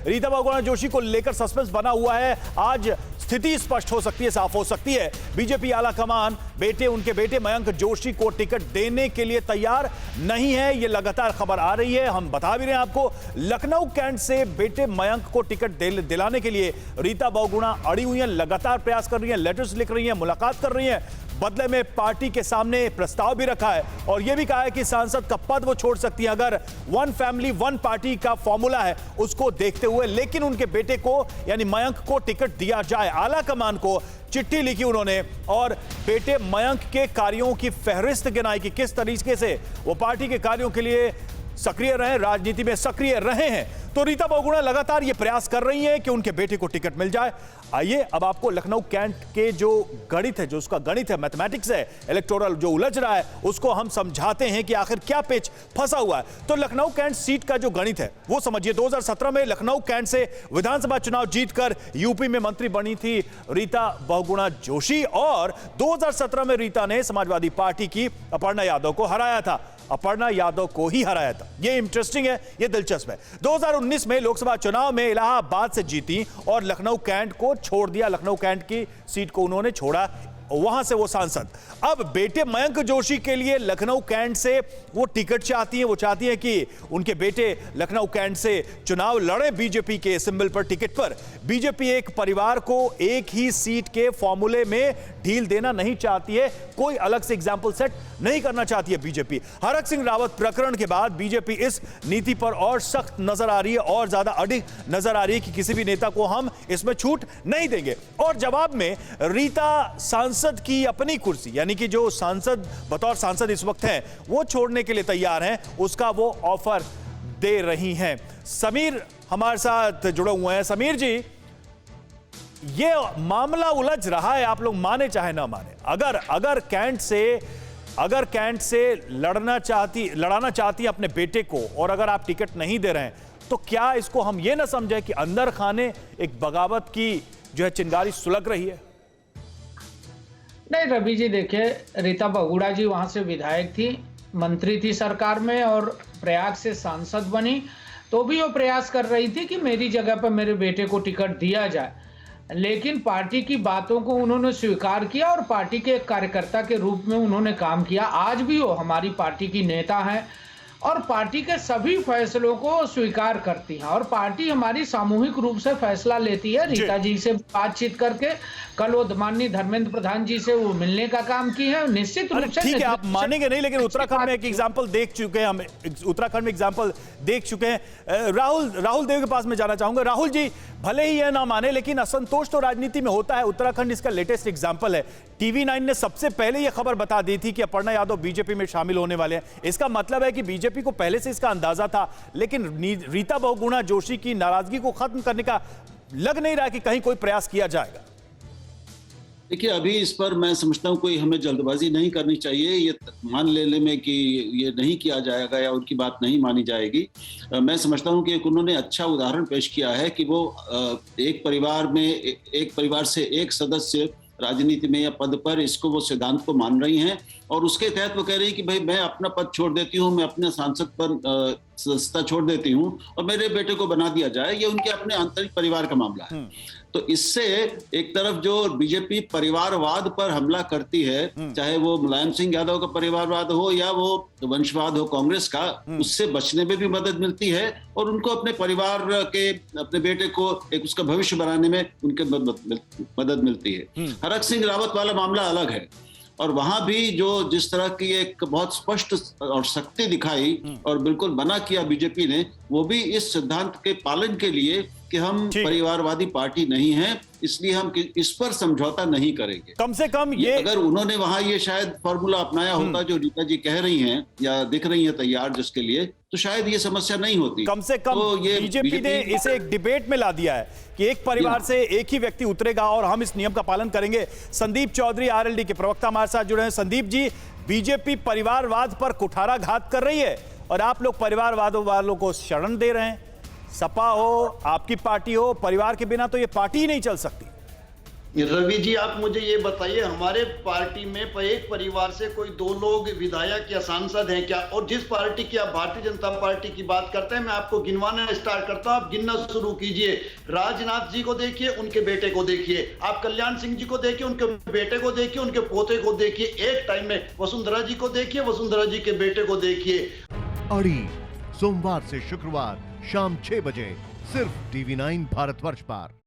रीता बहुगुणा जोशी को लेकर सस्पेंस बना हुआ है। आज स्थिति स्पष्ट हो सकती है, साफ हो सकती है। बीजेपी आला कमान उनके बेटे मयंक जोशी को टिकट देने के लिए तैयार नहीं है। ये लगातार खबर आ रही है, हम बता भी रहे हैं आपको। लखनऊ कैंट से बेटे मयंक को टिकट दिलाने के लिए रीता बहुगुणा अड़ी हुई हैं, लगातार प्रयास कर रही हैं, लेटर्स लिख रही हैं, मुलाकात कर रही हैं। बदले में पार्टी के सामने प्रस्ताव भी रखा है और यह भी कहा है कि सांसद का पद वो छोड़ सकती है अगर वन फैमिली वन पार्टी का फॉर्मूला है उसको देखते हुए, लेकिन उनके बेटे को यानी मयंक को टिकट दिया जाए। आला कमान को चिट्ठी लिखी उन्होंने और बेटे मयंक के कार्यों की फहरिस्त गिनाई कि किस तरीके से वो पार्टी के कार्यों के लिए सक्रिय रहे, राजनीति में सक्रिय रहे हैं। तो रीता बहुगुणा लगातार ये प्रयास कर रही हैं कि उनके बेटे को टिकट मिल जाए। आइए अब आपको लखनऊ कैंट के जो गणित है, जो उसका गणित है, मैथमेटिक्स है, इलेक्टोरल जो उलझ रहा है, उसको हम समझाते हैं कि आखिर क्या पेच फंसा हुआ है। तो लखनऊ कैंट सीट का जो गणित है वो समझिए। 2017 में लखनऊ कैंट से विधानसभा चुनाव जीतकर यूपी में मंत्री बनी थी रीता बहुगुणा जोशी और 2017 में रीता ने समाजवादी पार्टी की अपर्णा यादव को हराया था। अपर्णा यादव को ही हराया था। यह इंटरेस्टिंग है, यह दिलचस्प है। 2019 में लोकसभा चुनाव में इलाहाबाद से जीती और लखनऊ कैंट को छोड़ दिया। लखनऊ कैंट की सीट को उन्होंने छोड़ा, वहां से वो सांसद। अब बेटे मयंक जोशी के लिए लखनऊ कैंट से वो टिकट चाहती हैं। वो चाहती हैं कि उनके बेटे लखनऊ कैंट से चुनाव लड़े बीजेपी के सिंबल पर, टिकट पर। बीजेपी एक परिवार को एक ही सीट के फॉर्मूले में ढील देना नहीं चाहती है, कोई अलग से एग्जाम्पल सेट नहीं करना चाहती है बीजेपी। हरक सिंह रावत प्रकरण के बाद बीजेपी इस नीति पर और सख्त नजर आ रही है और ज्यादा अड़ी नजर आ रही है कि किसी भी नेता को हम इसमें छूट नहीं देंगे। और जवाब में रीता सांसद की अपनी कुर्सी यानी कि जो सांसद बतौर सांसद इस वक्त हैं वो छोड़ने के लिए तैयार हैं, उसका वो ऑफर दे रही हैं। समीर हमारे साथ जुड़े हुए हैं। समीर जी, ये मामला उलझ रहा है, आप लोग माने चाहे ना माने। अगर कैंट से लड़ाना चाहती अपने बेटे को और अगर आप टिकट नहीं दे रहे हैं तो क्या इसको हम ये ना समझें कि अंदर खाने एक बगावत की जो है चिंगारी सुलग रही है? नहीं रवि जी, देखिए, रीता बहुगुणा जी वहां से विधायक थी, मंत्री थी सरकार में और प्रयाग से सांसद बनी, तो भी वो प्रयास कर रही थी कि मेरी जगह पर मेरे बेटे को टिकट दिया जाए। लेकिन पार्टी की बातों को उन्होंने स्वीकार किया और पार्टी के एक कार्यकर्ता के रूप में उन्होंने काम किया। आज भी वो हमारी पार्टी की नेता हैं और पार्टी के सभी फैसलों को स्वीकार करती हैं और पार्टी हमारी सामूहिक रूप से फैसला लेती है। रीता जी से बातचीत करके कल वो माननीय धर्मेंद्र प्रधान जी से वो मिलने का काम की है। निश्चित रूप से ठीक है, आप मानेंगे नहीं, लेकिन उत्तराखंड में एक एग्जांपल देख चुके हैं हम, उत्तराखंड में एग्जांपल देख चुके हैं। राहुल देव के पास में जाना चाहूंगा। राहुल जी, भले ही यह ना माने लेकिन असंतोष तो राजनीति में होता है। उत्तराखंड इसका लेटेस्ट एग्जांपल है। TV9 ने सबसे पहले यह खबर बता दी थी कि अपर्णा यादव बीजेपी में शामिल होने वाले हैं। इसका मतलब है कि बीजेपी को पहले से इसका अंदाजा था, लेकिन रीता बहुगुणा जोशी की नाराजगी को खत्म करने का लग नहीं रहा कि कहीं कोई प्रयास किया जाएगा। देखिए, अभी इस पर मैं समझता हूँ कोई हमें जल्दबाजी नहीं करनी चाहिए। ये मान लेने में कि ये नहीं किया जाएगा या उनकी बात नहीं मानी जाएगी। मैं समझता हूँ कि उन्होंने अच्छा उदाहरण पेश किया है कि वो एक परिवार से एक सदस्य राजनीति में या पद पर, इसको वो सिद्धांत को मान रही हैं और उसके तहत वो कह रही है कि भाई मैं अपना पद छोड़ देती हूँ, मैं अपने सांसद पर सदस्यता छोड़ देती हूँ और मेरे बेटे को बना दिया जाए। ये उनके अपने आंतरिक परिवार का मामला है। तो इससे एक तरफ जो बीजेपी परिवारवाद पर हमला करती है, चाहे वो मुलायम सिंह यादव का परिवारवाद हो या वो वंशवाद हो कांग्रेस का, उससे बचने में भी मदद मिलती है और उनको अपने परिवार के, अपने बेटे को एक उसका भविष्य बनाने में उनके मदद मिलती है। हरक सिंह रावत वाला मामला अलग है और वहां भी जो जिस तरह की एक बहुत स्पष्ट और शक्ति दिखाई और बिल्कुल मना किया बीजेपी ने, वो भी इस सिद्धांत के पालन के लिए कि हम परिवारवादी पार्टी नहीं हैं, इसलिए हम इस पर समझौता नहीं करेंगे। कम से कम ये अगर उन्होंने वहां ये शायद फॉर्मूला अपनाया होता जो रीता जी कह रही हैं या दिख रही हैं तैयार जिसके लिए, तो शायद ये समस्या नहीं होती। कम से कम तो ये बीजेपी ने इसे एक डिबेट में ला दिया है कि एक परिवार से एक ही व्यक्ति उतरेगा और हम इस नियम का पालन करेंगे। संदीप चौधरी RLD के प्रवक्ता हमारे साथ जुड़े हैं। संदीप जी, बीजेपी परिवारवाद पर कुठाराघात कर रही है और आप लोग परिवारवाद वालों को शरण दे रहे हैं। सपा हो, आपकी पार्टी हो, परिवार के बिना तो ये पार्टी ही नहीं चल सकती। रवि जी, आप मुझे ये बताइए, हमारे पार्टी में एक परिवार से कोई 2 लोग विधायक या सांसद हैं क्या? और जिस पार्टी की आप भारतीय जनता पार्टी की बात करते हैं, मैं आपको गिनवाना स्टार्ट करता हूं, आप गिनना शुरू कीजिए। राजनाथ जी को देखिए, उनके बेटे को देखिए, आप कल्याण सिंह जी को देखिए, उनके बेटे को देखिए, उनके पोते को देखिए, एक टाइम में वसुंधरा जी को देखिए, वसुंधरा जी के बेटे को देखिए। अड़ी सोमवार से शुक्रवार शाम 6 बजे सिर्फ TV9 भारतवर्ष पर।